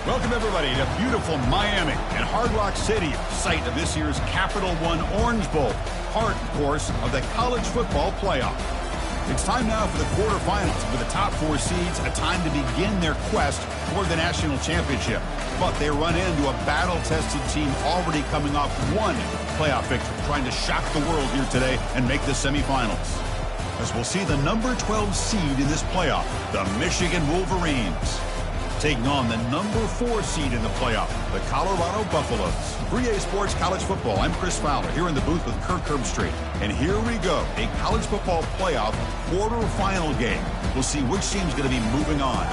Welcome, everybody, to beautiful Miami and Hard Rock Stadium, site of this year's Capital One Orange Bowl, part, of course, of the college football playoff. It's time now for the quarterfinals, with the top four seeds a time to begin their quest for the national championship. But they run into a battle-tested team already coming off one playoff victory, trying to shock the world here today and make the semifinals. As we'll see the number 12 seed in this playoff, the Michigan Wolverines, taking on the number 4 seed in the playoff, the Colorado Buffaloes. 3A Sports College Football, I'm Chris Fowler, here in the booth with Kirk Herbstreit. And here we go, a college football playoff quarterfinal game. We'll see which team's going to be moving on.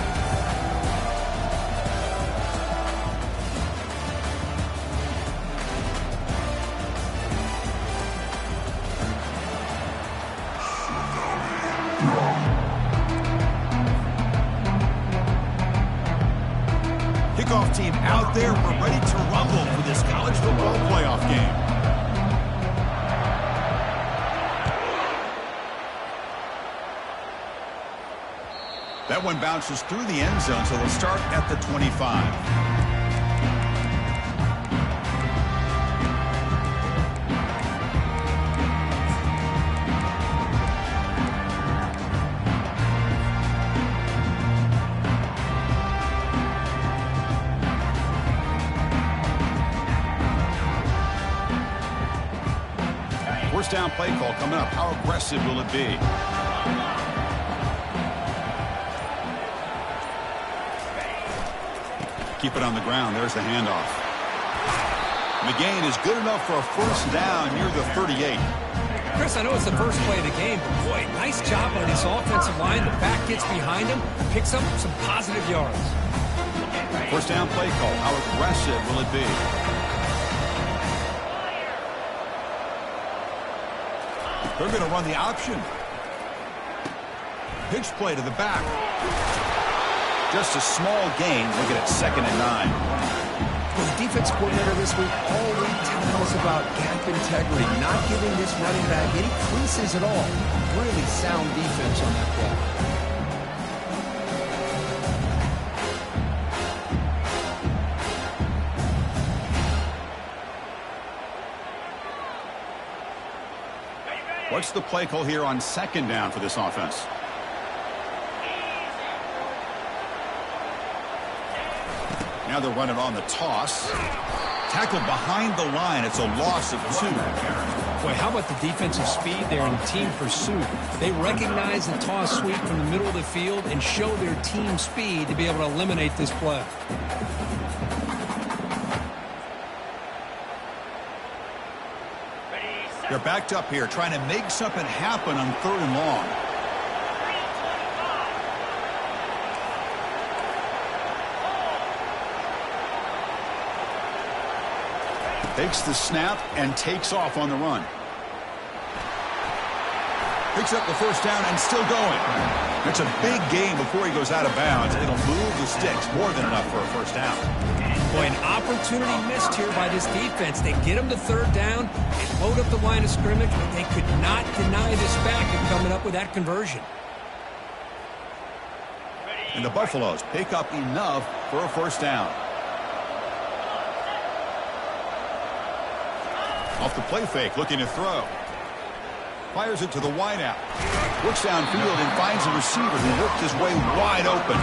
Kickoff team out there. We're ready to rumble for this college football playoff game. That one bounces through the end zone, so they'll start at the 25. First down play call coming up. How aggressive will it be? Keep it on the ground. There's the handoff. The gain is good enough for a first down near the 38. Chris, I know it's the first play of the game, but boy, nice job on this offensive line. The back gets behind him, picks up some positive yards. First down play call. How aggressive will it be? They're going to run the option. Pitch play to the back. Just a small gain. Looking at 2nd and 9. Well, the defense coordinator this week all week telling us about gap integrity, not giving this running back any creases at all. Really sound defense on that play. What's the play call here on 2nd down for this offense? Now they're running on the toss. Tackled behind the line. It's a loss of 2. Boy, how about the defensive speed there in team pursuit? They recognize the toss sweep from the middle of the field and show their team speed to be able to eliminate this play. They're backed up here, trying to make something happen on 3rd and long. Takes the snap and takes off on the run. Picks up the first down and still going. It's a big gain before he goes out of bounds. It'll move the sticks, more than enough for a first down. Boy, an opportunity missed here by this defense. They get him to 3rd down and load up the line of scrimmage, but they could not deny this back and coming up with that conversion. And the Buffaloes pick up enough for a first down. Off the play fake, looking to throw. Fires it to the wideout. Looks downfield and finds a receiver who worked his way wide open.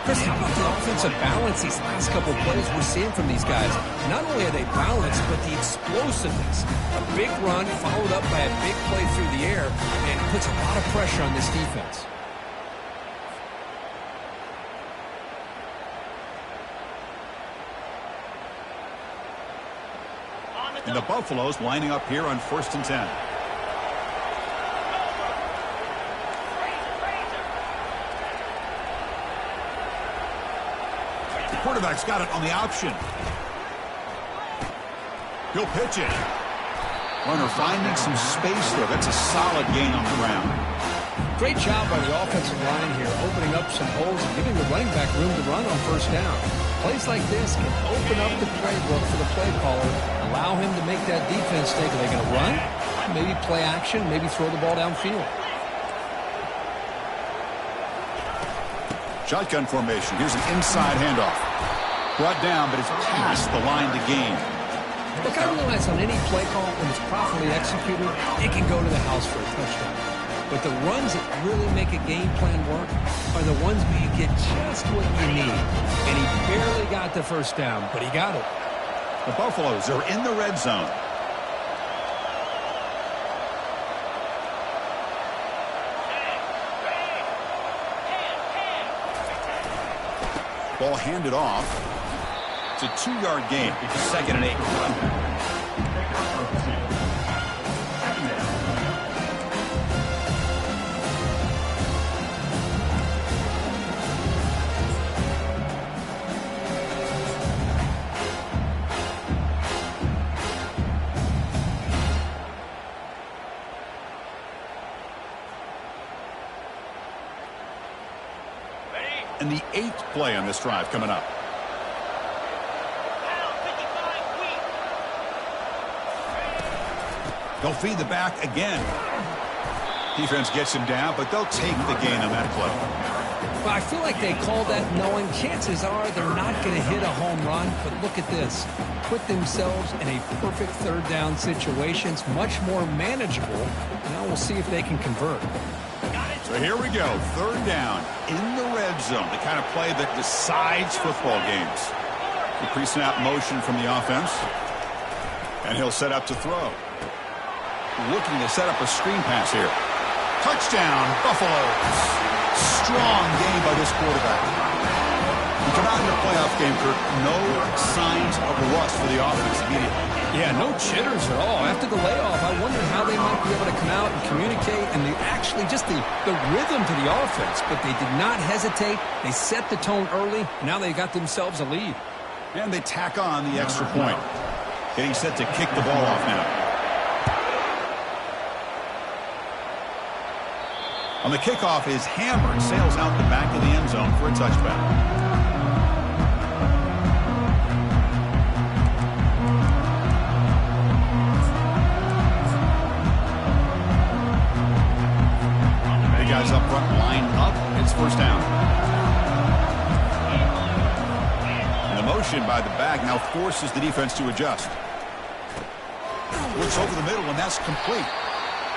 Chris, how about the offensive balance these last couple of plays we're seeing from these guys? Not only are they balanced, but the explosiveness. A big run followed up by a big play through the air, and puts a lot of pressure on this defense. And the Buffaloes lining up here on 1st and 10. Quarterback's got it on the option. He'll pitch it. Runner finding some space there. That's a solid gain on the ground. Great job by the offensive line here, opening up some holes and giving the running back room to run on first down. Plays like this can open up the playbook for the play caller, allow him to make that defense think, are they going to run? Maybe play action, maybe throw the ball downfield. Shotgun formation. Here's an inside handoff. Brought down, but it's past the line to gain. Look, I realize on any play call, when it's properly executed, it can go to the house for a touchdown. But the runs that really make a game plan work are the ones where you get just what you need. And he barely got the first down, but he got it. The Buffaloes are in the red zone. Ball handed off. It's a 2-yard gain. 2nd and 8. And the 8th play on this drive coming up. They'll feed the back again. Defense gets him down, but they'll take the gain on that play. Well, I feel like they call that knowing chances are they're not going to hit a home run. But look at this. Put themselves in a perfect 3rd down situation. It's much more manageable. Now we'll see if they can convert. So here we go. 3rd down in the red zone. The kind of play that decides football games. The pre-snap motion from the offense. And he'll set up to throw. Looking to set up a screen pass here. Touchdown, Buffaloes. Strong game by this quarterback. We come out in the playoff game, Kirk. No signs of rust for the offense immediately. Yeah, no jitters at all. After the layoff, I wondered how they might be able to come out and communicate and actually just the rhythm to the offense. But they did not hesitate. They set the tone early. Now they got themselves a lead. And they tack on the extra point. Getting set to kick the ball off now. On the kickoff is hammered, sails out the back of the end zone for a touchback. The guys up front line up. It's 1st down. And the motion by the back now forces the defense to adjust. Looks over the middle, and that's complete.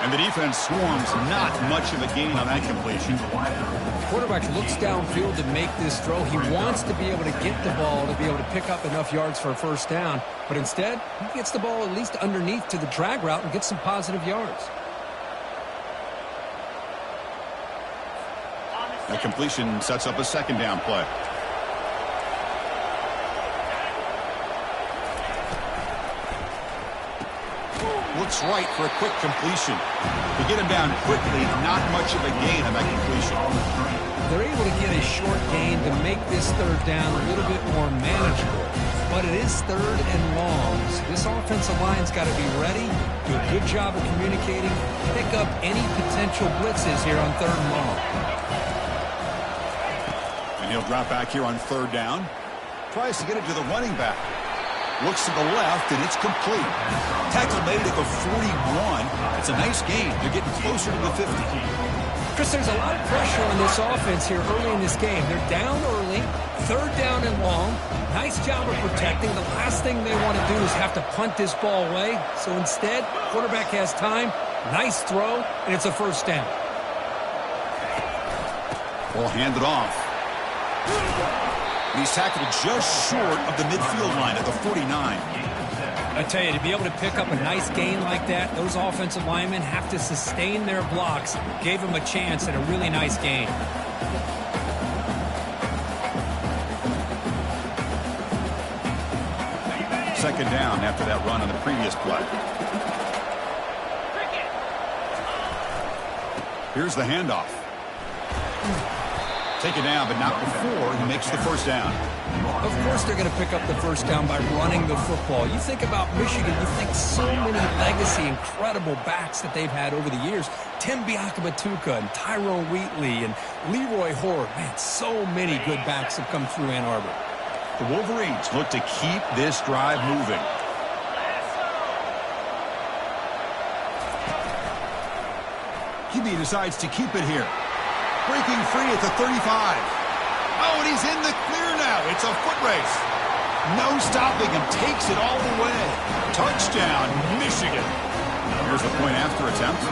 And the defense swarms, not much of a gain on that completion. The quarterback looks downfield to make this throw. He wants to be able to get the ball to be able to pick up enough yards for a 1st down. But instead, he gets the ball at least underneath to the drag route and gets some positive yards. That completion sets up a 2nd down play. Looks right for a quick completion. To get him down quickly, not much of a gain on that completion. They're able to get a short gain to make this 3rd down a little bit more manageable. But it is 3rd and long. So this offensive line's got to be ready, do a good job of communicating, pick up any potential blitzes here on 3rd and long. And he'll drop back here on 3rd down. Tries to get it to the running back. Looks to the left, and it's complete. Tackle made at the 41. It's a nice gain. They're getting closer to the 50. Chris, there's a lot of pressure on this offense here early in this game. They're down early, 3rd down and long. Nice job of protecting. The last thing they want to do is have to punt this ball away. So instead, quarterback has time. Nice throw, and it's a 1st down. Ball handed off. He's tackled just short of the midfield line at the 49. I tell you, to be able to pick up a nice gain like that, those offensive linemen have to sustain their blocks. Gave him a chance at a really nice gain. Second down after that run on the previous play. Here's the handoff. Take it down, but not before he makes the 1st down. Of course they're going to pick up the 1st down by running the football. You think about Michigan, you think so many legacy, incredible backs that they've had over the years. Tim Biakabatuka and Tyrone Wheatley and Leroy Horde. Man, so many good backs have come through Ann Arbor. The Wolverines look to keep this drive moving. QB decides to keep it here. Breaking free at the 35. Oh, and he's in the clear now. It's a foot race. No stopping him. Takes it all the way. Touchdown, Michigan. Here's the point after attempt.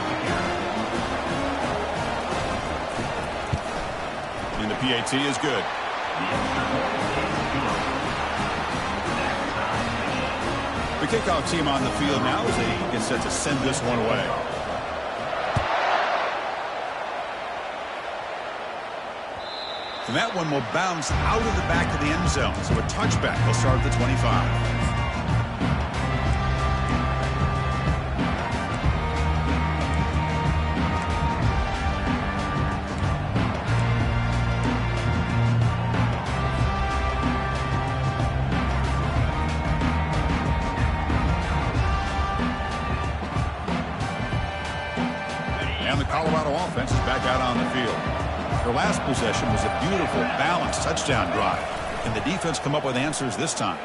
And the PAT is good. The kickoff team on the field now as they get set to send this one away. And that one will bounce out of the back of the end zone. So a touchback will start at the 25. And the Colorado offense is back out on the field. Their last possession was a beautiful, balanced touchdown drive. Can the defense come up with answers this time?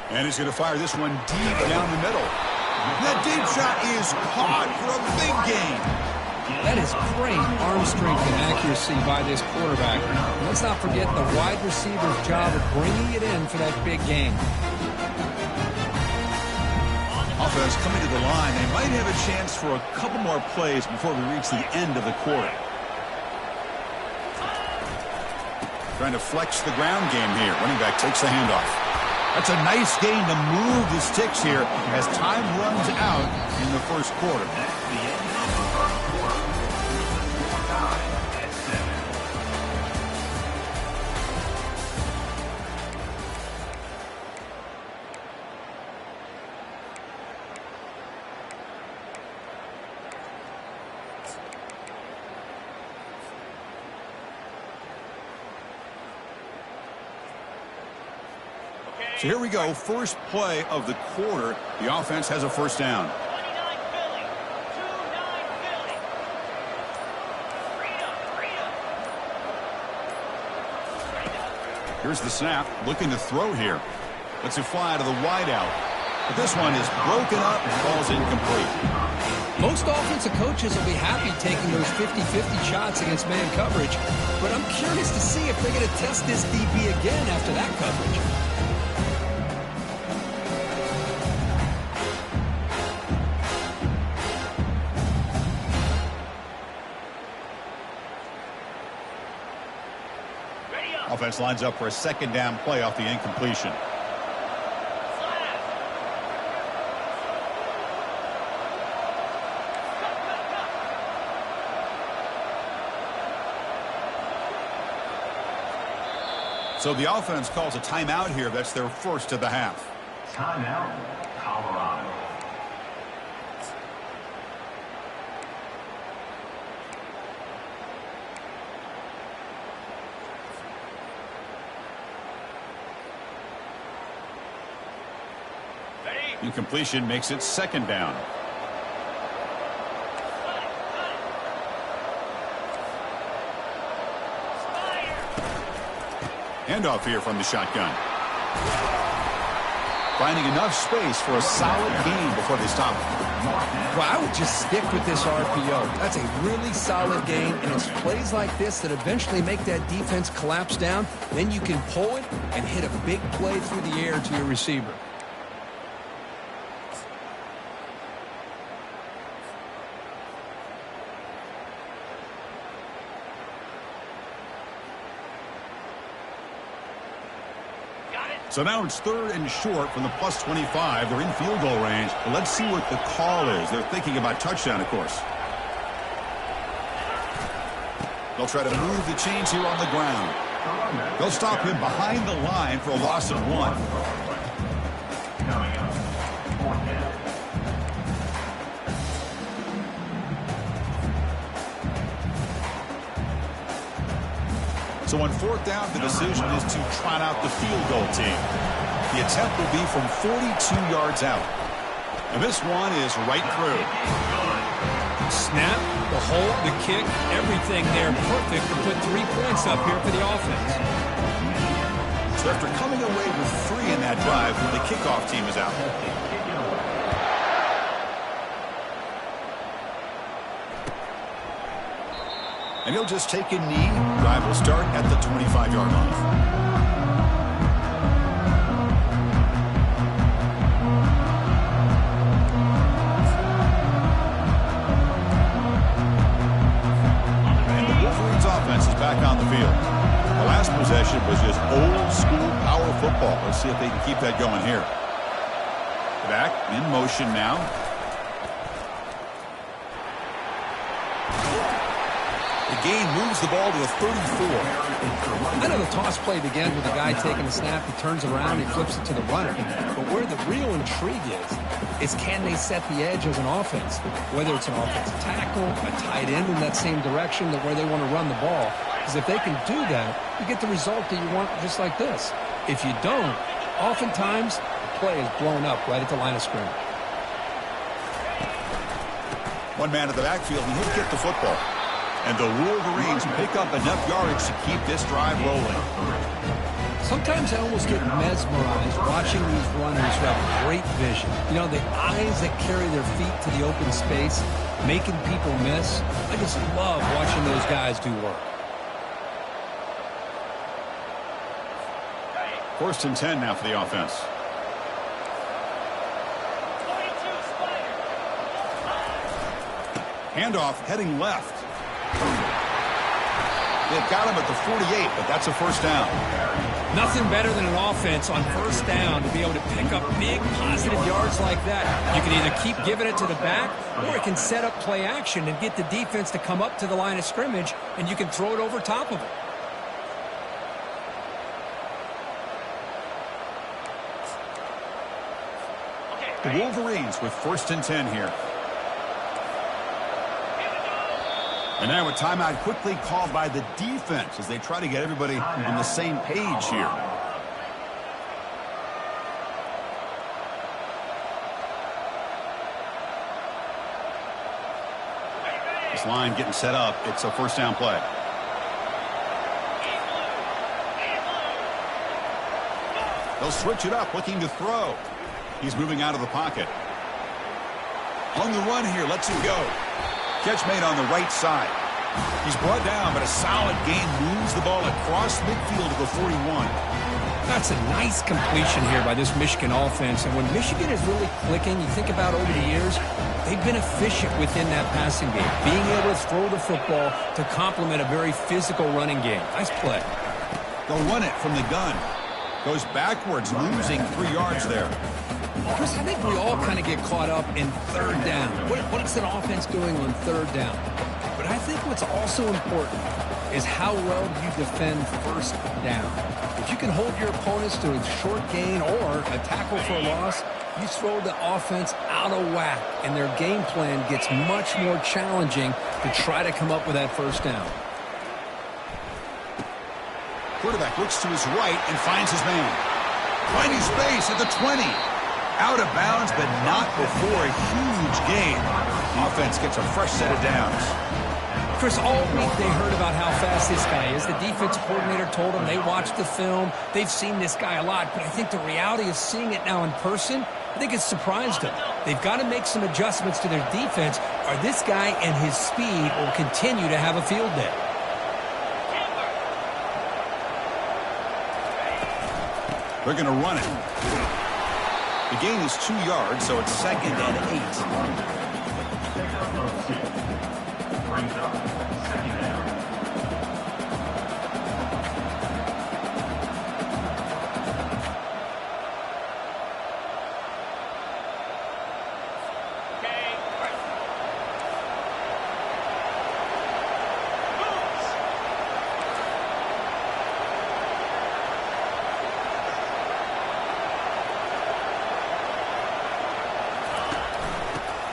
And he's going to fire this one deep down the middle. That deep shot is caught for a big gain. That is great arm strength and accuracy by this quarterback. And let's not forget the wide receiver's job of bringing it in for that big gain. Offense coming to the line. They might have a chance for a couple more plays before we reach the end of the quarter. Trying to flex the ground game here. Running back takes the handoff. That's a nice gain to move the sticks here as time runs out in the first quarter. So here we go, first play of the quarter. The offense has a first down. Here's the snap, looking to throw here. Lets it fly to the wideout. But this one is broken up and falls incomplete. Most offensive coaches will be happy taking those 50-50 shots against man coverage. But I'm curious to see if they're going to test this DB again after that coverage. Offense lines up for a second down play off the incompletion. So the offense calls a timeout here. That's their first of the half. Timeout, Colorado. Incompletion makes it second down. Handoff here from the shotgun. Finding enough space for a solid gain before they stop. Well, I would just stick with this RPO. That's a really solid game, and it's plays like this that eventually make that defense collapse down. Then you can pull it and hit a big play through the air to your receiver. So now it's third and short from the plus 25. They're in field goal range. But let's see what the call is. They're thinking about touchdown, of course. They'll try to move the chains here on the ground. They'll stop him behind the line for a loss of 1. So on fourth down, the decision is to trot out the field goal team. The attempt will be from 42 yards out. And this one is right through. Snap, the hold, the kick, everything there perfect to put 3 points up here for the offense. So after coming away with 3 in that drive, the kickoff team is out. And he'll just take a knee. Drive will start at the 25-yard line. was just old-school power football. Let's see if they can keep that going here. Back in motion now. The gain moves the ball to the 34. I know the toss play begins with the guy taking the snap. He turns around, he flips it to the runner. But where the real intrigue is can they set the edge as an offense? Whether it's an offensive tackle, a tight end in that same direction that where they want to run the ball. Because if they can do that, you get the result that you want just like this. If you don't, oftentimes the play is blown up right at the line of scrimmage. One man at the backfield, and he'll get the football. And the Wolverines pick up enough yardage to keep this drive rolling. Sometimes I almost get mesmerized watching these runners who have great vision. You know, the eyes that carry their feet to the open space, making people miss. I just love watching those guys do work. First and 10 now for the offense. Handoff heading left. They've got him at the 48, but that's a first down. Nothing better than an offense on first down to be able to pick up big positive yards like that. You can either keep giving it to the back, or it can set up play action and get the defense to come up to the line of scrimmage, and you can throw it over top of it. The Wolverines with first and 10 here. And now a timeout quickly called by the defense as they try to get everybody on the same page here. This line getting set up. It's a first down play. They'll switch it up, looking to throw. He's moving out of the pocket. On the run here, lets him go. Catch made on the right side. He's brought down, but a solid gain moves the ball across midfield to the 41. That's a nice completion here by this Michigan offense. And when Michigan is really clicking, you think about over the years, they've been efficient within that passing game, being able to throw the football to complement a very physical running game. Nice play. They'll run it from the gun. Goes backwards, losing 3 yards there. Chris, I think we all kind of get caught up in third down. What is an offense doing on third down? But I think what's also important is how well you defend first down. If you can hold your opponents to a short gain or a tackle for a loss, you throw the offense out of whack, and their game plan gets much more challenging to try to come up with that first down. Quarterback looks to his right and finds his man. Finding space at the 20. Out of bounds, but not before a huge gain. Offense gets a fresh set of downs. Chris, all week they heard about how fast this guy is. The defense coordinator told them they watched the film. They've seen this guy a lot, but I think the reality of seeing it now in person, I think it's surprised them. They've got to make some adjustments to their defense, or this guy and his speed will continue to have a field day. They're going to run it. The gain is 2 yards, so it's 2nd and 8. Brings up 2nd down.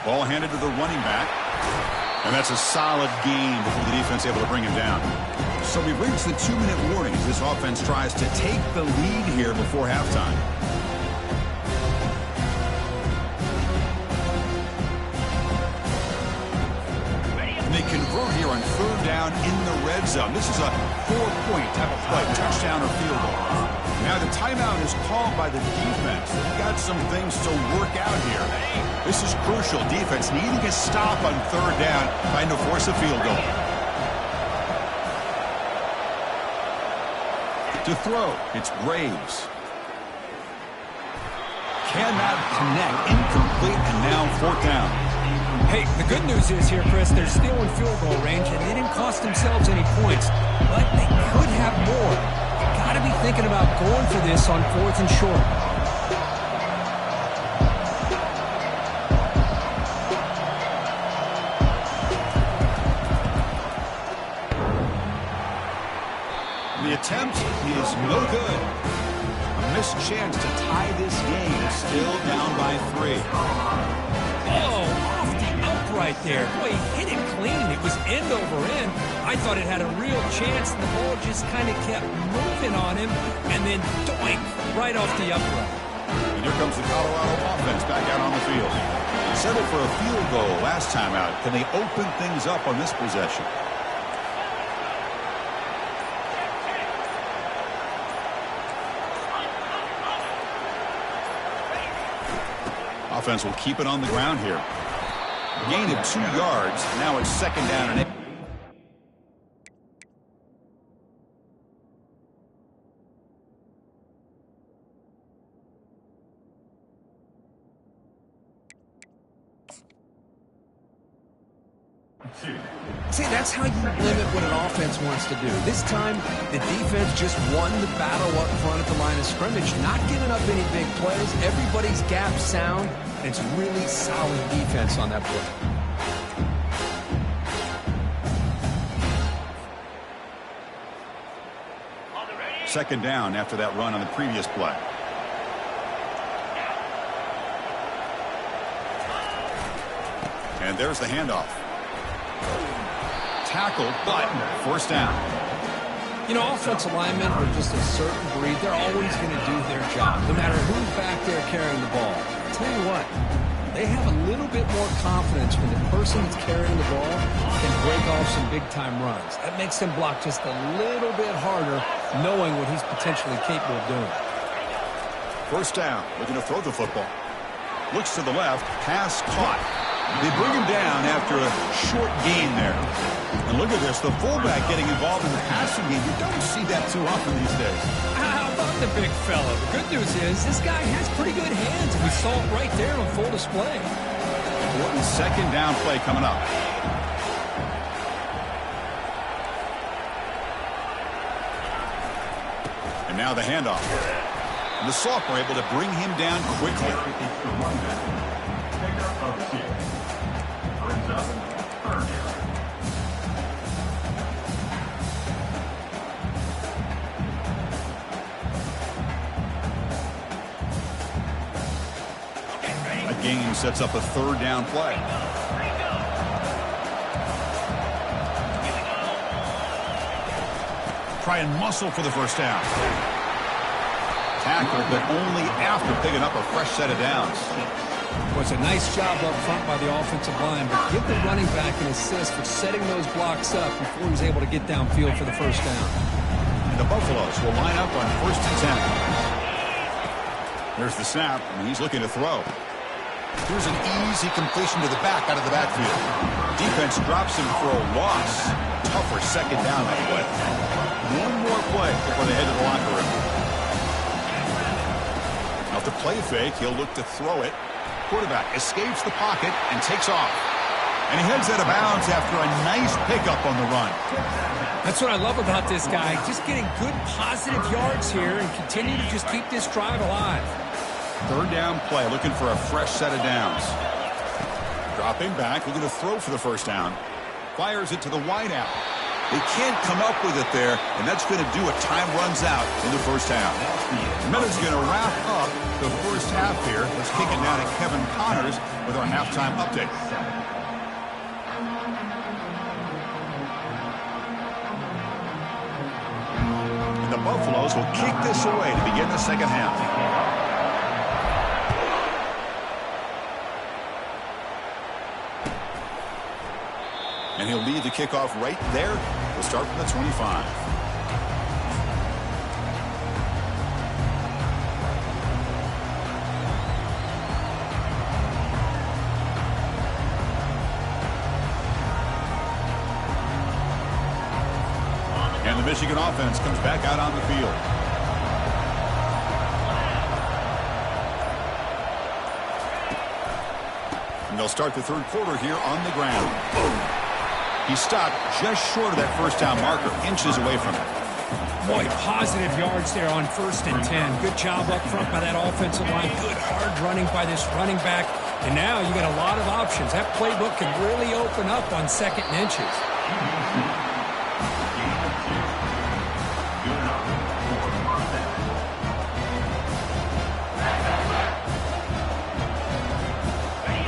Ball handed to the running back. And that's a solid gain before the defense able to bring him down. So we've reached the 2-minute warning as this offense tries to take the lead here before halftime. And they convert here on third down in the red zone. This is a 4-point type of play, touchdown or field goal. Now the timeout is called by the defense. They've got some things to work out here. This is crucial. Defense needing a stop on third down, trying to force a field goal. To throw, it's Graves. Cannot connect, incomplete, and now 4th down. Hey, the good news is here, Chris, they're still in field goal range, and they didn't cost themselves any points, but they could have more. got to be thinking about going for this on 4th and short. The attempt is no good. A missed chance to tie this game. Still down by 3. Oh, off the upright there. Boy, he hit it clean. It was end over end. I thought it had a real chance, and the ball just kind of kept moving on him, and then doink, right off the upright. And here comes the Colorado offense back out on the field. Settled for a field goal last time out. Can they open things up on this possession? Offense will keep it on the ground here. Gain of 2 yards. Now it's 2nd down and 8. See, that's how you limit what an offense wants to do. This time, the defense just won the battle up front at the line of scrimmage, not giving up any big plays. Everybody's gap sound, and it's really solid defense on that play. Second down after that run on the previous play. And there's the handoff. Tackled, but 1st down. You know, offensive linemen are just a certain breed. They're always going to do their job, no matter who's back there carrying the ball. I'll tell you what, they have a little bit more confidence when the person that's carrying the ball can break off some big-time runs. That makes them block just a little bit harder, knowing what he's potentially capable of doing. 1st down, looking to throw the football. Looks to the left, pass caught. They bring him down after a short gain there. And look at this, the fullback getting involved in the passing game. You don't see that too often these days. How about the big fella? The good news is this guy has pretty good hands, and we saw it right there on full display. Important 2nd down play coming up. And now the handoff. And the sophomore able to bring him down quickly. A gain sets up a 3rd down play. Try and muscle for the 1st down. Tackled, but only after picking up a fresh set of downs. Well, it's a nice job up front by the offensive line, but give the running back an assist for setting those blocks up before he was able to get downfield for the 1st down. And the Buffaloes will line up on 1st and 10. There's the snap, and he's looking to throw. Here's an easy completion to the back out of the backfield. Defense drops him for a loss. Tougher 2nd down that play. One more play before they head to the locker room. Now to play fake, he'll look to throw it. Quarterback escapes the pocket and takes off. And he heads out of bounds after a nice pickup on the run. That's what I love about this guy. Just getting good positive yards here and continue to just keep this drive alive. 3rd down play, looking for a fresh set of downs. Dropping back, looking to throw for the 1st down. Fires it to the wideout. They can't come up with it there, and that's going to do it. Time runs out in the 1st half. Miller's going to wrap up the 1st half here. Let's kick it down to Kevin Connors with our halftime update. And the Buffaloes will kick this away to begin the 2nd half. And he'll lead the kickoff right there. We'll start from the 25. And the Michigan offense comes back out on the field. And they'll start the 3rd quarter here on the ground. Boom. He stopped just short of that 1st down marker, inches away from it. Boy, positive yards there on 1st and 10. Good job up front by that offensive line. Good hard running by this running back. And now you got a lot of options. That playbook can really open up on 2nd and inches.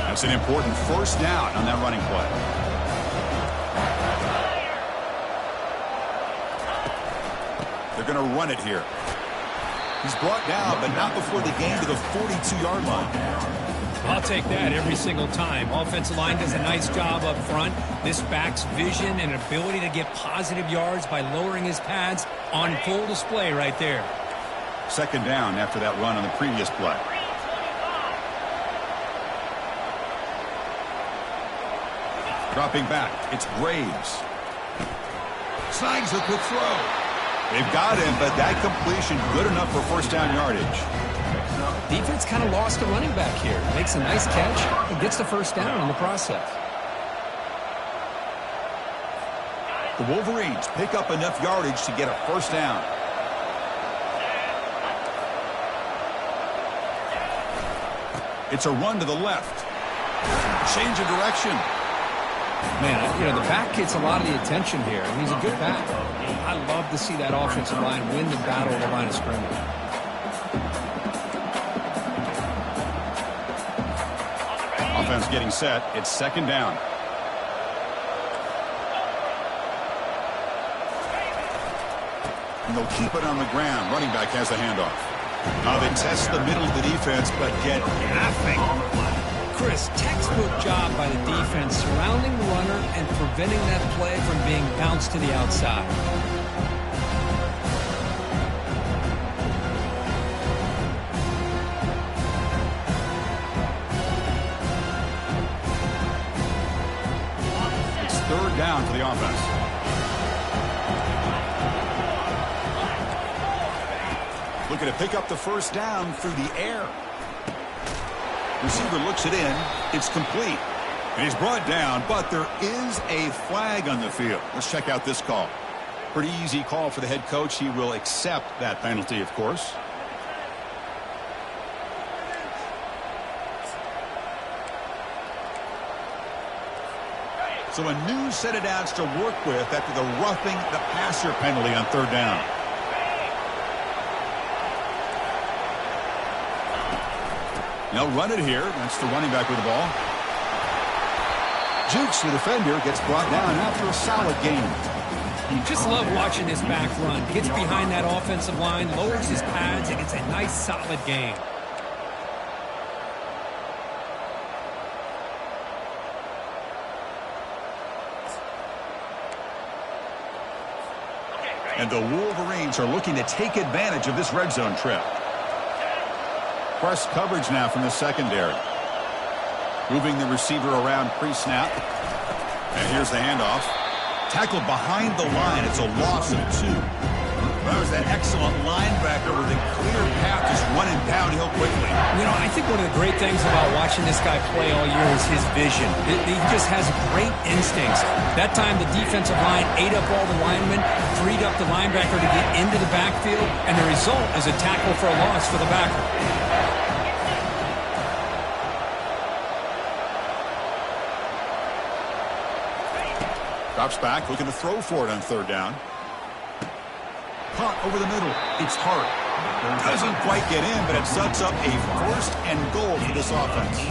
That's an important 1st down on that running play. They're going to run it here. He's brought down, but not before the gain to the 42-yard line. I'll take that every single time. Offensive line does a nice job up front. This back's vision and ability to get positive yards by lowering his pads on full display right there. 2nd down after that run on the previous play. Dropping back, it's Graves. Snags a quick throw. They've got him, but that completion good enough for 1st down yardage. Defense kind of lost a running back here. Makes a nice catch and gets the 1st down in the process. The Wolverines pick up enough yardage to get a 1st down. It's a run to the left. Change of direction. Man, you know, the back gets a lot of the attention here. He's a good back. I love to see that offensive line win the battle of the line of scrimmage. Offense getting set. It's 2nd down. And they'll keep it on the ground. Running back has the handoff. Now they test the middle of the defense, but get nothing. Chris, textbook job by the defense surrounding the runner and preventing that play from being bounced to the outside. It's 3rd down for the offense. Looking to pick up the 1st down through the air. Receiver looks it in. It's complete. And he's brought down, but there is a flag on the field. Let's check out this call. Pretty easy call for the head coach. He will accept that penalty, of course. So a new set of downs to work with after the roughing the passer penalty on 3rd down. They'll run it here. That's the running back with the ball. Jukes, the defender, gets brought down after a solid game. You just love watching this back run. Gets behind that offensive line, lowers his pads, and it's a nice, solid game. And the Wolverines are looking to take advantage of this red zone trip. Press coverage now from the secondary. Moving the receiver around pre-snap. And here's the handoff. Tackled behind the line. It's a loss of 2. That was that excellent linebacker with a clear path just running downhill quickly. You know, I think one of the great things about watching this guy play all year is his vision. He just has great instincts. That time the defensive line ate up all the linemen, freed up the linebacker to get into the backfield, and the result is a tackle for a loss for the backer. Drops back, looking to throw for it on 3rd down. Caught over the middle. It's Hart. Doesn't quite get in, but it sets up a 1st and goal for this offense.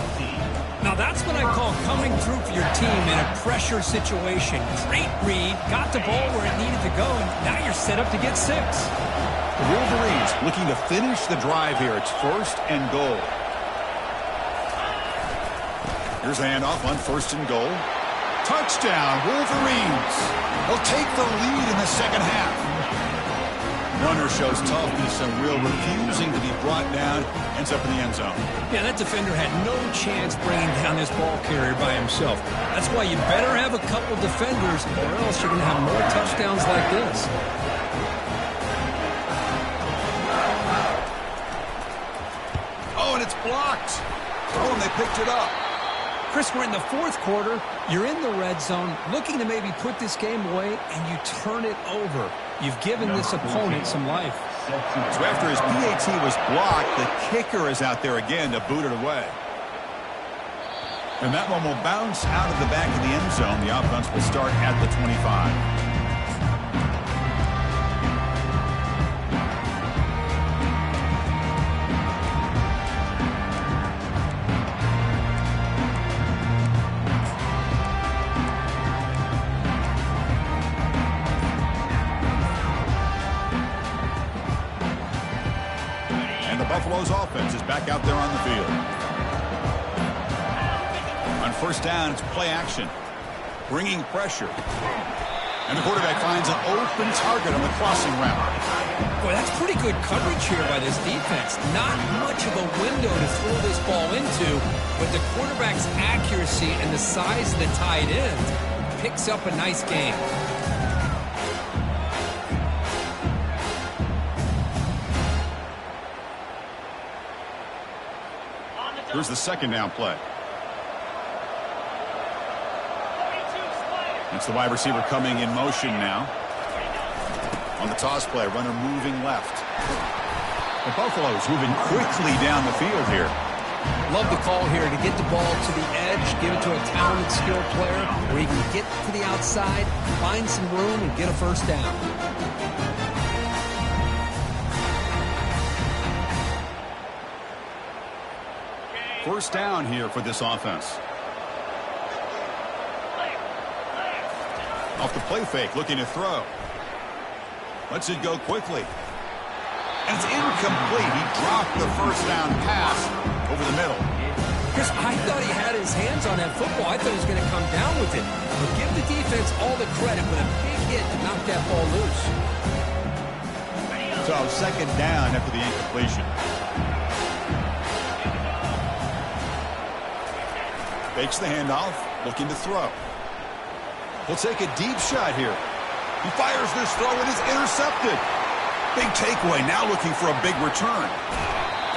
Now that's what I call coming through for your team in a pressure situation. Great read, got the ball where it needed to go, and now you're set up to get 6. The Wolverines looking to finish the drive here. It's 1st and goal. Here's a handoff on 1st and goal. Touchdown, Wolverines. They'll take the lead in the 2nd half. Runner shows toughness and will, refusing to be brought down, ends up in the end zone. Yeah, that defender had no chance bringing down this ball carrier by himself. That's why you better have a couple defenders, or else you're going to have more touchdowns like this. Oh, and it's blocked. Oh, and they picked it up. Chris, we're in the fourth quarter. You're in the red zone, looking to maybe put this game away, and you turn it over. You've given this opponent some life. So after his PAT was blocked, the kicker is out there again to boot it away. And that one will bounce out of the back of the end zone. The offense will start at the 25. Buffalo's offense is back out there on the field. On first down, it's play action. Bringing pressure. And the quarterback finds an open target on the crossing route. Boy, that's pretty good coverage here by this defense. Not much of a window to throw this ball into, but the quarterback's accuracy and the size of the tight end picks up a nice game. Here's the second down play. It's the wide receiver coming in motion now. On the toss play, runner moving left. The Buffalo's moving quickly down the field here. Love the call here to get the ball to the edge, give it to a talented, skilled player where he can get to the outside, find some room, and get a first down. First down here for this offense. Off the play fake, looking to throw. Lets it go quickly. And it's incomplete. He dropped the first down pass over the middle. Chris, I thought he had his hands on that football. I thought he was going to come down with it. But give the defense all the credit with a big hit to knock that ball loose. So second down after the incompletion. Fakes the handoff, looking to throw. He'll take a deep shot here. He fires this throw and is intercepted. Big takeaway, now looking for a big return.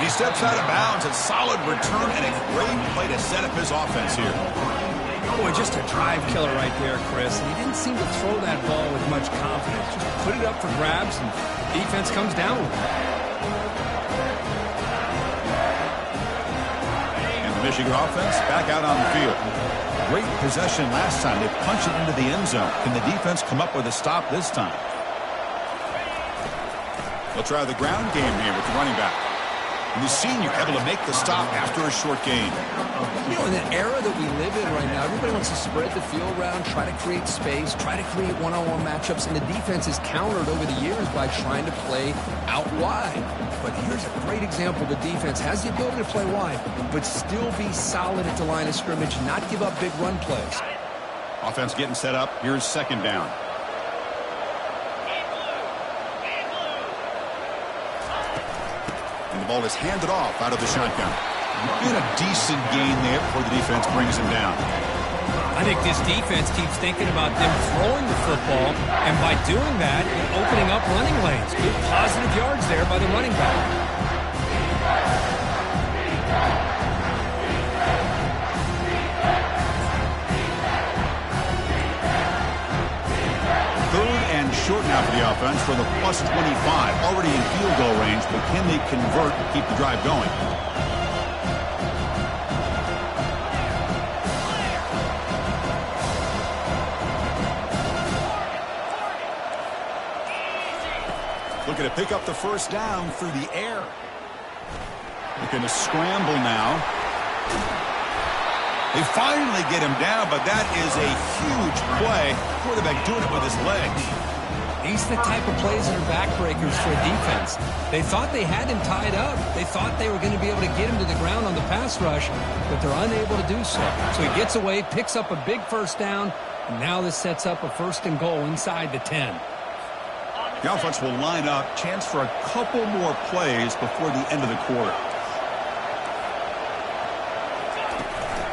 He steps out of bounds, a solid return and a great play to set up his offense here. Boy, just a drive killer right there, Chris. And he didn't seem to throw that ball with much confidence. Just put it up for grabs and defense comes down with it. Michigan offense back out on the field. Great possession last time. They punched it into the end zone. Can the defense come up with a stop this time? They'll try the ground game here with the running back. And the senior able to make the stop after a short gain. You know, in the era that we live in right now, everybody wants to spread the field around, try to create space, try to create one-on-one matchups, and the defense is countered over the years by trying to play out wide. But here's a great example. The defense has the ability to play wide, but still be solid at the line of scrimmage, not give up big run plays. Offense getting set up. Here's second down. And the ball is handed off out of the shotgun. And a decent gain there before the defense brings him down. I think this defense keeps thinking about them throwing the football, and by doing that, opening up running lanes. Good positive yards there by the running back. Third and short now for the offense for the plus 25. Already in field goal range, but can they convert to keep the drive going? Looking to pick up the first down through the air. Looking to scramble now. They finally get him down, but that is a huge play. Quarterback doing it with his legs. These are the type of plays that are backbreakers for a defense. They thought they had him tied up. They thought they were going to be able to get him to the ground on the pass rush, but they're unable to do so. So he gets away, picks up a big first down, and now this sets up a first and goal inside the 10. The offense will line up. Chance for a couple more plays before the end of the quarter.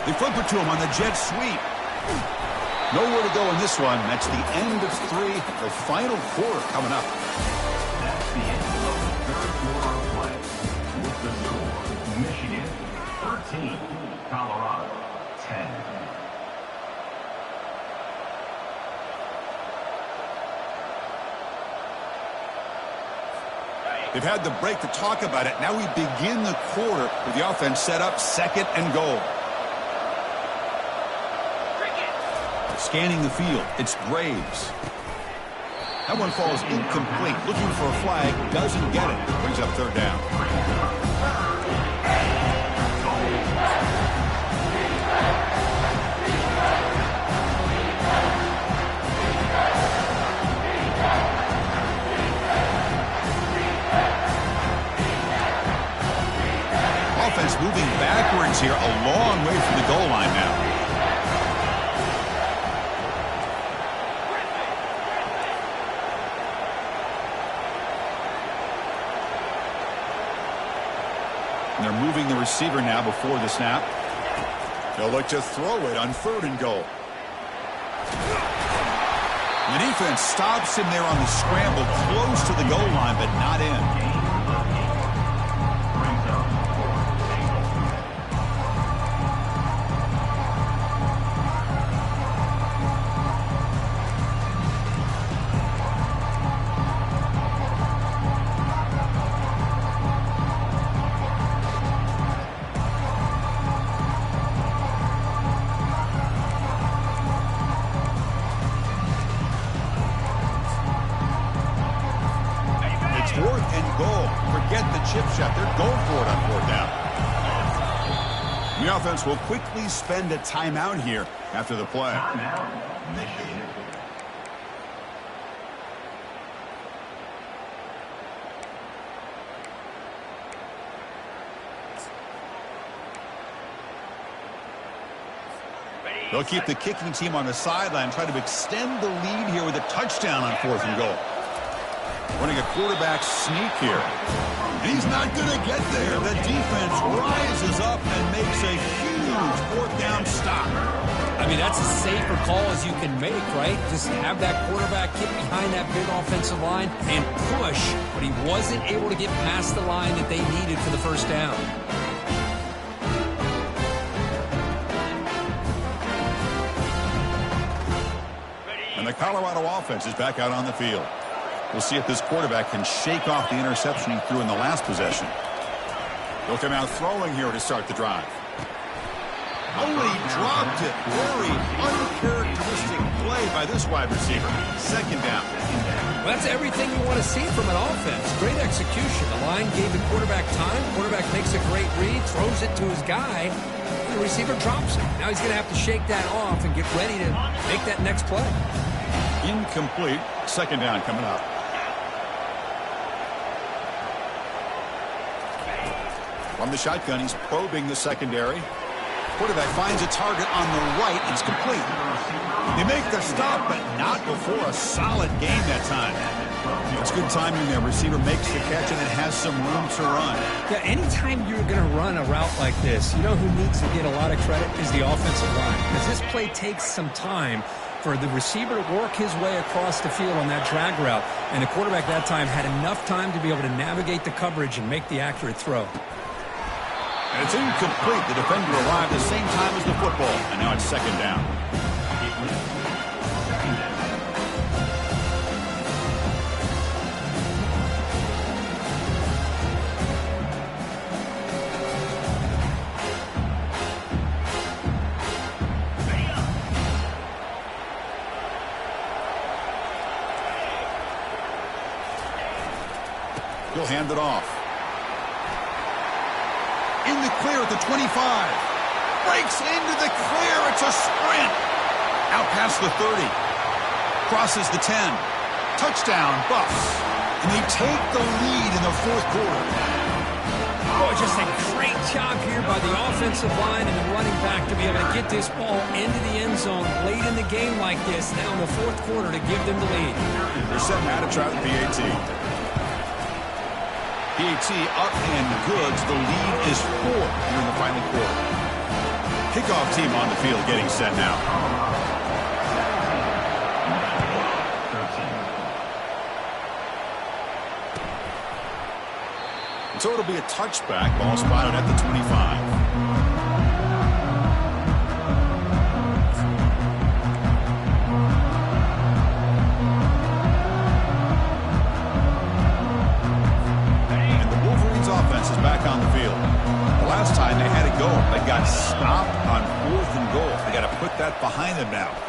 They flip it to him on the jet sweep. Nowhere to go in this one. That's the end of 3. The final quarter coming up. That's the end of the third quarter of play. With the score, Michigan 13, Colorado 10. They've had the break to talk about it. Now we begin the quarter with the offense set up 2nd and goal. Scanning the field, it's Graves. That one falls incomplete. Looking for a flag, doesn't get it. Brings up 3rd down. Offense moving backwards here, a long way from the goal line now. And they're moving the receiver now before the snap. They'll look to throw it on 3rd and goal. And the defense stops him there on the scramble, close to the goal line, but not in. The offense will quickly spend a timeout here after the play. They'll keep the kicking team on the sideline, try to extend the lead here with a touchdown on 4th and goal. Running a quarterback sneak here. He's not going to get there. The defense rises up and makes a huge 4th down stop. I mean, that's as safe a call as you can make, right? Just have that quarterback get behind that big offensive line and push, but he wasn't able to get past the line that they needed for the 1st down. And the Colorado offense is back out on the field. We'll see if this quarterback can shake off the interception he threw in the last possession. He'll come out throwing here to start the drive. Oh, he dropped it. Very uncharacteristic play by this wide receiver. 2nd down. Well, that's everything you want to see from an offense. Great execution. The line gave the quarterback time. Quarterback makes a great read, throws it to his guy, and the receiver drops it. Now he's going to have to shake that off and get ready to make that next play. Incomplete. 2nd down coming up. From the shotgun, he's probing the secondary. Quarterback finds a target on the right. It's complete. They make the stop, but not before a solid game that time. It's good timing there. Receiver makes the catch and it has some room to run. Yeah, anytime you're going to run a route like this, you know who needs to get a lot of credit is the offensive line. Because this play takes some time for the receiver to work his way across the field on that drag route. And the quarterback that time had enough time to be able to navigate the coverage and make the accurate throw. And it's incomplete. The defender arrived at the same time as the football. And now it's 2nd down. He'll hand it off. In the clear at the 25. Breaks into the clear. It's a sprint. Out past the 30. Crosses the 10. Touchdown, Buffs. And they take the lead in the 4th quarter. Oh, just a great job here by the offensive line and the running back to be able to get this ball into the end zone late in the game like this, now in the 4th quarter, to give them the lead. They're setting out to try the PAT. PAT up and good. The lead is 4 here in the final quarter. Kickoff team on the field getting set now. So it'll be a touchback. Ball spotted at the 25.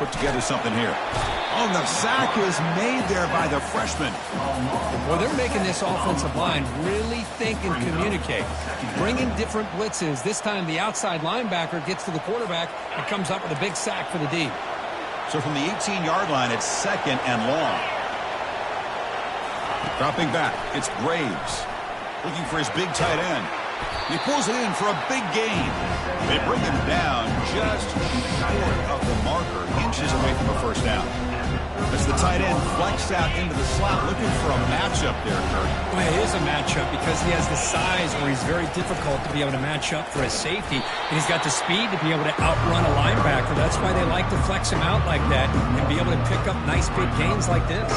put together something here. Oh, the sack is made there by the freshman. Well, they're making this offensive line really think and communicate. Bringing different blitzes. This time the outside linebacker gets to the quarterback and comes up with a big sack for the D. So from the 18-yard line, it's 2nd and long. Dropping back, it's Graves. Looking for his big tight end. He pulls it in for a big gain. They bring him down just short of the marker, inches away from a first down. As the tight end flexed out into the slot, looking for a matchup there, Kurt. Well, it is a matchup because he has the size where he's very difficult to be able to match up for a safety, and he's got the speed to be able to outrun a linebacker. That's why they like to flex him out like that and be able to pick up nice big gains like this.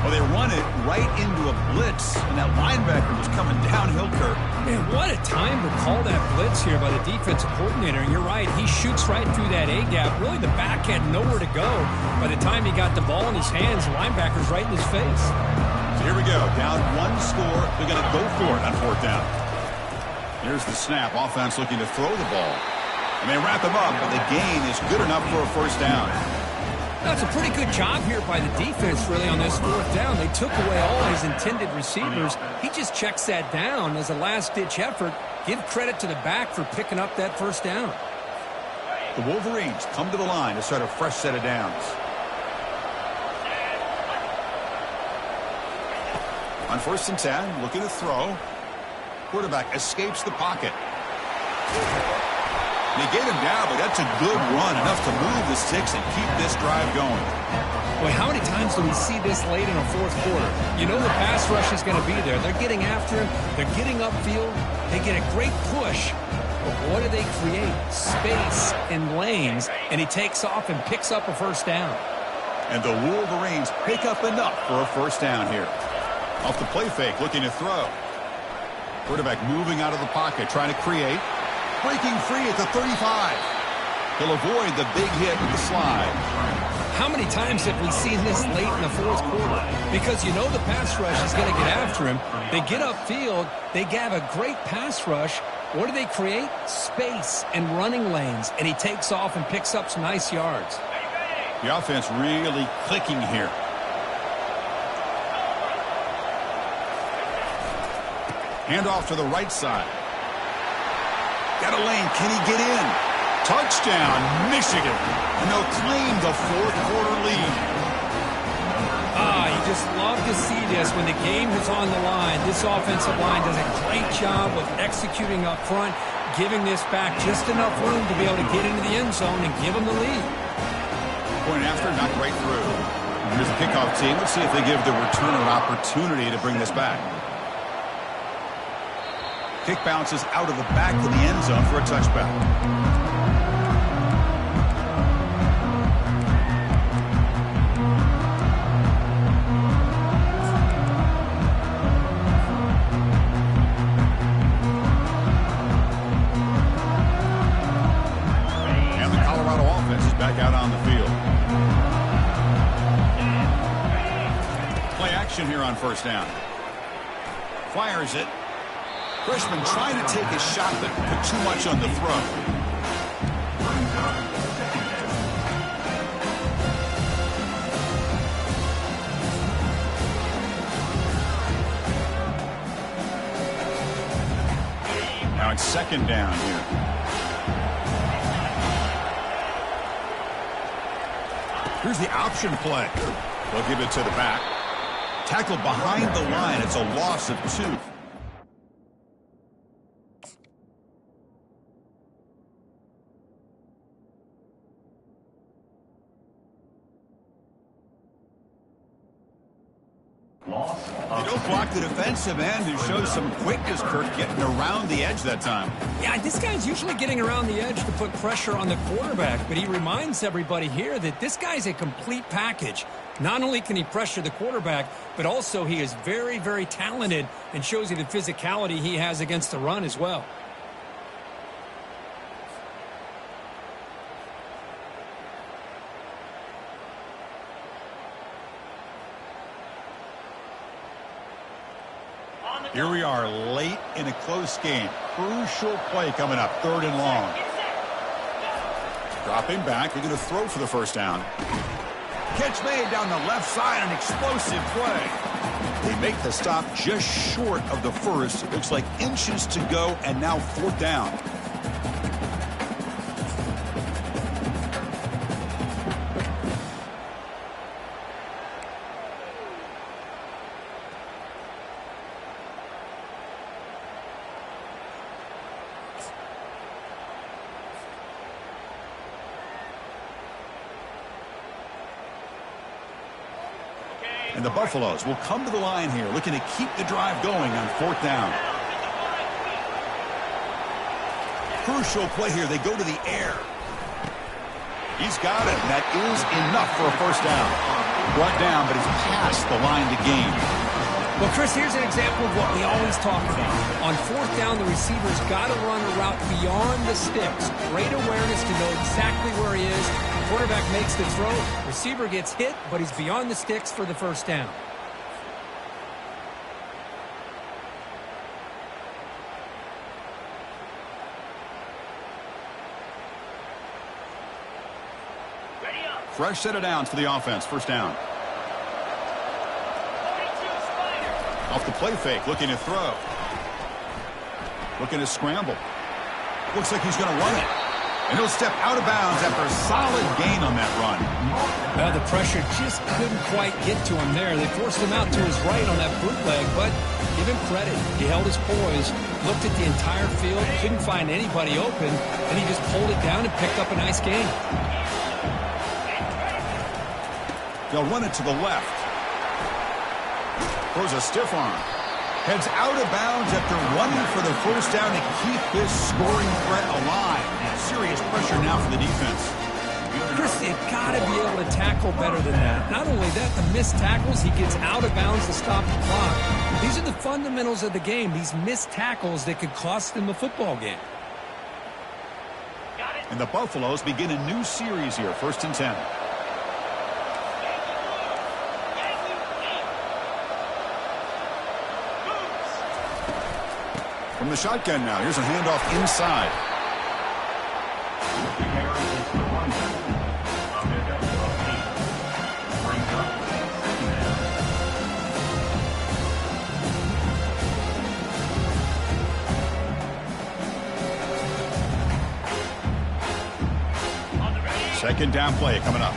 Well, they run it right into a blitz, and that linebacker was coming downhill, Kurt. Man, what a time to call that blitz here by the defensive coordinator. You're right, he shoots right through that A-gap. Really, the back had nowhere to go. By the time he got the ball in his hands, the linebacker's right in his face. So here we go, down 1 score. They're going to go for it on 4th down. Here's the snap. Offense looking to throw the ball. And they wrap him up, but the gain is good enough for a first down. That's a pretty good job here by the defense, really, on this 4th down. They took away all his intended receivers. He just checks that down as a last-ditch effort. Give credit to the back for picking up that first down. The Wolverines come to the line to start a fresh set of downs. On 1st and 10, looking to throw. Quarterback escapes the pocket. They get him down, but that's a good run, enough to move the sticks and keep this drive going. Boy, how many times do we see this late in a 4th quarter? You know the pass rush is going to be there. They're getting after him. They're getting upfield. They get a great push. But what do they create? Space and lanes, and he takes off and picks up a first down. And the Wolverines pick up enough for a first down here. Off the play fake, looking to throw. Quarterback moving out of the pocket, trying to create. Breaking free at the 35. He'll avoid the big hit with the slide. How many times have we seen this late in the 4th quarter? Because you know the pass rush is going to get after him. They get upfield. They have a great pass rush. What do they create? Space and running lanes. And he takes off and picks up some nice yards. The offense really clicking here. Handoff to the right side. Got a lane. Can he get in? Touchdown, Michigan. And they'll claim the 4th quarter lead. You just love to see this when the game is on the line. This offensive line does a great job of executing up front, giving this back just enough room to be able to get into the end zone and give them the lead. Point after, knocked right through. Here's the kickoff team. Let's see if they give the returner an opportunity to bring this back. Kick bounces out of the back of the end zone for a touchback. And the Colorado offense is back out on the field. Play action here on 1st down. Fires it. Freshman trying to take a shot that put too much on the throw. Now it's 2nd down here. Here's the option play. They'll give it to the back. Tackled behind the line. It's a loss of 2. You don't block the defensive end who shows some quickness, Kirk, getting around the edge that time. Yeah, this guy's usually getting around the edge to put pressure on the quarterback, but he reminds everybody here that this guy's a complete package. Not only can he pressure the quarterback, but also he is very, very talented and shows you the physicality he has against the run as well. Here we are late in a close game. Crucial play coming up, 3rd and long. Dropping back, they're going to throw for the first down. Catch made down the left side, an explosive play. They make the stop just short of the first. It looks like inches to go, and now 4th down. And the Buffaloes will come to the line here, looking to keep the drive going on 4th down. Crucial play here. They go to the air. He's got it. That is enough for a first down. Brought down, but he's past the line to gain. Well, Chris, here's an example of what we always talk about. On 4th down, the receiver's got to run a route beyond the sticks. Great awareness to know exactly where he is. Quarterback makes the throw. Receiver gets hit, but he's beyond the sticks for the first down. Fresh set of downs for the offense. First down. Off the play fake, looking to throw. Looking to scramble. Looks like he's going to run it. And he'll step out of bounds after a solid gain on that run. Well, the pressure just couldn't quite get to him there. They forced him out to his right on that bootleg, but give him credit. He held his poise, looked at the entire field, couldn't find anybody open, and he just pulled it down and picked up a nice gain. They'll run it to the left. Throws a stiff arm. Heads out of bounds after running for the first down to keep this scoring threat alive. Serious pressure now for the defense. Chris, they've got to be able to tackle better than that. Not only that, the missed tackles, he gets out of bounds to stop the clock. These are the fundamentals of the game. These missed tackles that could cost them a football game. And the Buffaloes begin a new series here. 1st and 10. From the shotgun now. Here's a handoff inside. Second down play coming up.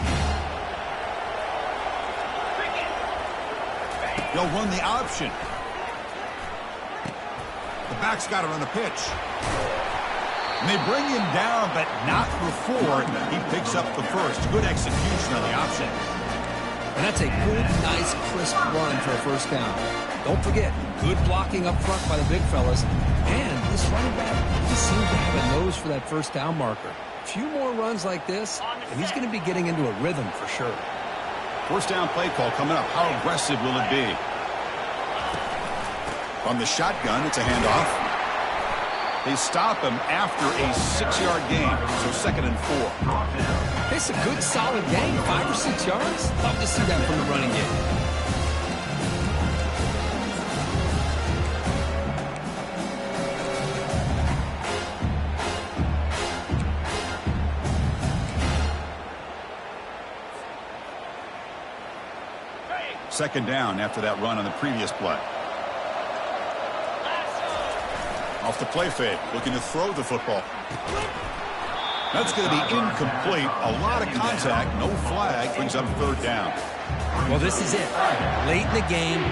They'll run the option. The back's got it on the pitch. And they bring him down, but not before he picks up the first. Good execution on the option. And that's a good, nice, crisp run for a first down. Don't forget, good blocking up front by the big fellas. And this running back, he seems to have a nose for that first down marker. A few more runs like this, and he's going to be getting into a rhythm for sure. First down play call coming up. How aggressive will it be? From the shotgun, it's a handoff. They stop him after a 6-yard gain, so 2nd and 4. It's a good, solid gain, 5 or 6 yards. Love to see that from the running game. Second down after that run on the previous play. Off the play fake, looking to throw the football. That's going to be incomplete. A lot of contact, no flag, brings up 3rd down. Well, this is it. Late in the game,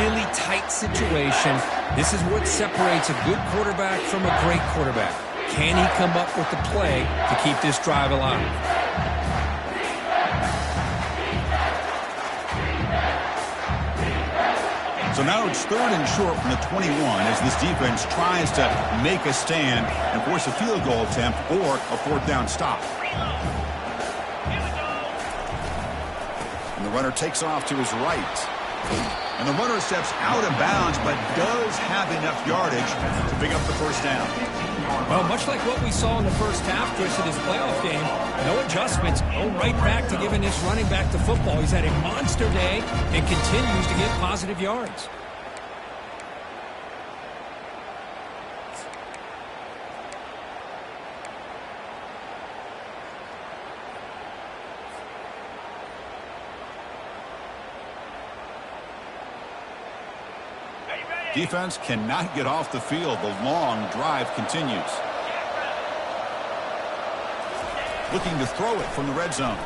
really tight situation. This is what separates a good quarterback from a great quarterback. Can he come up with the play to keep this drive alive? So now it's 3rd and short from the 21 as this defense tries to make a stand and force a field goal attempt or a 4th down stop. And the runner takes off to his right. And the runner steps out of bounds but does have enough yardage to pick up the first down. Well, much like what we saw in the first half, Chris, of this playoff game, no adjustments, go right back to giving this running back the football. He's had a monster day and continues to get positive yards. Defense cannot get off the field. The long drive continues. Looking to throw it from the red zone.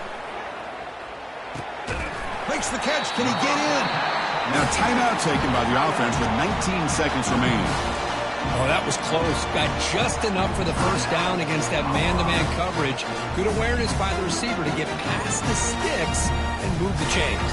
Makes the catch. Can he get in? Now timeout taken by the offense with 19 seconds remaining. Oh, that was close. Got just enough for the first down against that man-to-man coverage. Good awareness by the receiver to get past the sticks and move the chains.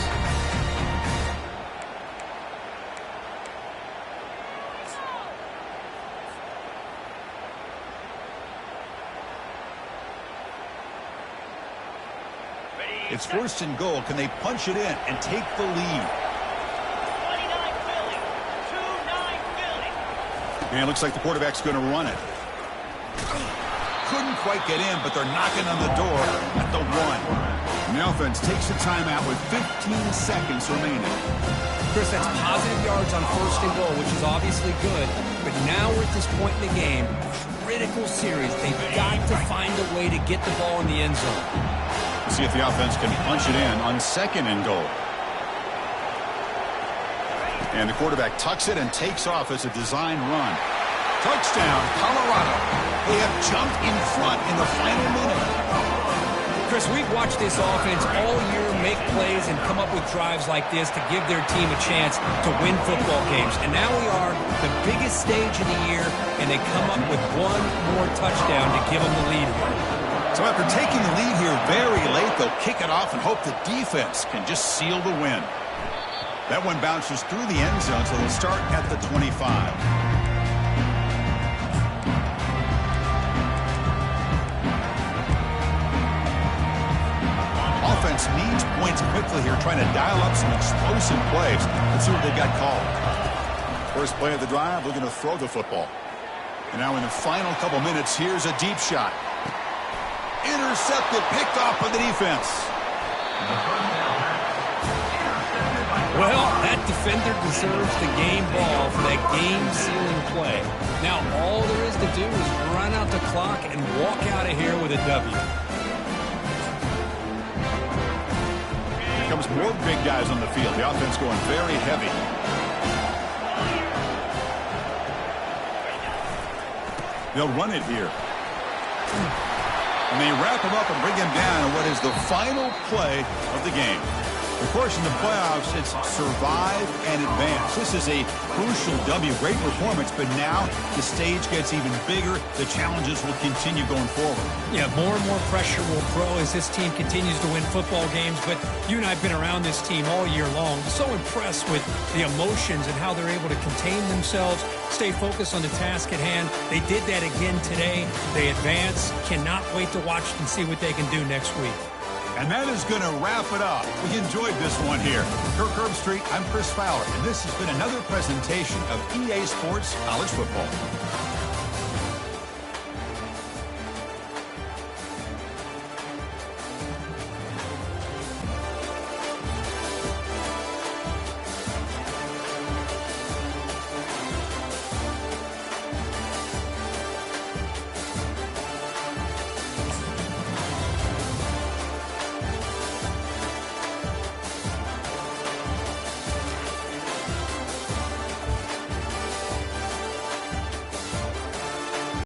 It's first and goal. Can they punch it in and take the lead? And it looks like the quarterback's going to run it. Couldn't quite get in, but they're knocking on the door at the 1. And the offense takes a timeout with 15 seconds remaining. Chris, that's positive yards on first and goal, which is obviously good. But now we're at this point in the game. Critical series. They've got to find a way to get the ball in the end zone. See if the offense can punch it in on second and goal. And the quarterback tucks it and takes off as a design run. Touchdown, Colorado. They have jumped in front in the final minute. Chris, we've watched this offense all year make plays and come up with drives like this to give their team a chance to win football games. And now we are the biggest stage of the year, and they come up with one more touchdown to give them the lead here. So after taking the lead here very late, they'll kick it off and hope the defense can just seal the win. That one bounces through the end zone, so they'll start at the 25. Offense needs points quickly here, trying to dial up some explosive plays. Let's see what they've got called. First play of the drive, looking to throw the football. And now in the final couple minutes, here's a deep shot. Intercepted, picked off by the defense. Well, that defender deserves the game ball for that game-sealing play. Now, all there is to do is run out the clock and walk out of here with a W. Here comes more big guys on the field. The offense going very heavy. They'll run it here. And they wrap him up and bring him down in what is the final play of the game. Of course, in the playoffs, it's survive and advance. This is a crucial W. Great performance, but now the stage gets even bigger. The challenges will continue going forward. Yeah, more and more pressure will grow as this team continues to win football games. But you and I have been around this team all year long. So impressed with the emotions and how they're able to contain themselves, stay focused on the task at hand. They did that again today. They advance. Cannot wait to watch and see what they can do next week. And that is going to wrap it up. We enjoyed this one here. Kirk Herbstreit, I'm Chris Fowler, and this has been another presentation of EA Sports College Football.